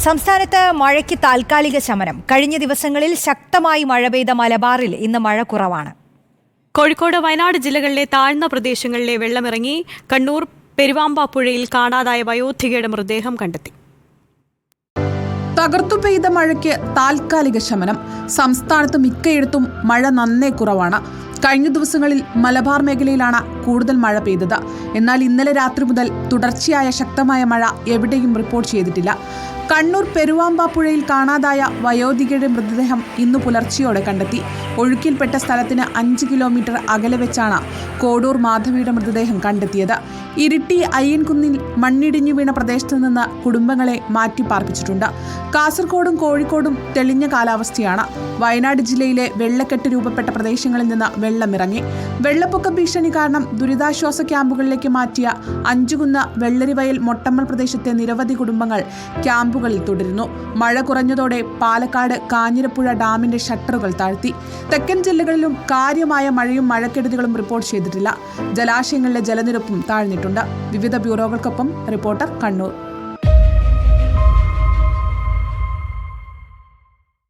സംസ്ഥാനത്ത് മഴയ്ക്ക് താൽക്കാലിക ശമനം. കഴിഞ്ഞ ദിവസങ്ങളിൽ ശക്തമായി മഴ പെയ്ത മലബാറിൽ ഇന്ന് മഴ കുറവാണ്. കോഴിക്കോട്, വയനാട് ജില്ലകളിലെ താഴ്ന്ന പ്രദേശങ്ങളിലെ വെള്ളമിറങ്ങി. കണ്ണൂർ പെരുവാമ്പാപ്പുഴയിൽ കാണാതായ വയോധികയുടെ മൃതദേഹം കണ്ടെത്തി. തകർത്തു പെയ്ത മഴയ്ക്ക് താൽക്കാലിക ശമനം. സംസ്ഥാനത്ത് മിക്കയിടത്തും മഴ നന്നേ കുറവാണ്. കഴിഞ്ഞ ദിവസങ്ങളിൽ മലബാർ മേഖലയിലാണ് കൂടുതൽ മഴ പെയ്തത്. എന്നാൽ ഇന്നലെ രാത്രി മുതൽ തുടർച്ചയായ ശക്തമായ മഴ എവിടെയും റിപ്പോർട്ട് ചെയ്തിട്ടില്ല. കണ്ണൂർ പെരുവാമ്പാപ്പുഴയിൽ കാണാതായ വയോധികയുടെ മൃതദേഹം ഇന്നു പുലർച്ചെയോടെ കണ്ടെത്തി. ഒഴുക്കിൽപ്പെട്ട സ്ഥലത്തിന് 5 കിലോമീറ്റർ അകലെ വെച്ചാണ് കോഡൂർ മാധവിയുടെ മൃതദേഹം കണ്ടെത്തിയത്. ഇരിട്ടി അയ്യൻകുന്നിൽ മണ്ണിടിഞ്ഞു വീണ പ്രദേശത്ത് നിന്ന് കുടുംബങ്ങളെ മാറ്റിപ്പാർപ്പിച്ചിട്ടുണ്ട്. കാസർഗോഡും കോഴിക്കോടും തെളിഞ്ഞ കാലാവസ്ഥയാണ്. വയനാട് ജില്ലയിലെ വെള്ളക്കെട്ട് രൂപപ്പെട്ട പ്രദേശങ്ങളിൽ നിന്ന് വെള്ളമിറങ്ങി. വെള്ളപ്പൊക്ക ഭീഷണി കാരണം ദുരിതാശ്വാസ ക്യാമ്പുകളിലേക്ക് മാറ്റിയ അഞ്ചുകുന്ന്, വെള്ളരിവയൽ, മൊട്ടമ്മൽ പ്രദേശത്തെ നിരവധി കുടുംബങ്ങൾ ക്യാമ്പുകളിൽ തുടരുന്നു. മഴ കുറഞ്ഞതോടെ പാലക്കാട് കാഞ്ഞിരപ്പുഴ ഡാമിന്റെ ഷട്ടറുകൾ താഴ്ത്തി. തെക്കൻ ജില്ലകളിലും കാര്യമായ മഴയും മഴക്കെടുതികളും റിപ്പോർട്ട് ചെയ്തിട്ടില്ല. ജലാശയങ്ങളിലെ ജലനിരപ്പും താഴ്ന്നിട്ടുണ്ട്. വിവിധ ബ്യൂറോകൾക്കൊപ്പം റിപ്പോർട്ടർ, കണ്ണൂർ.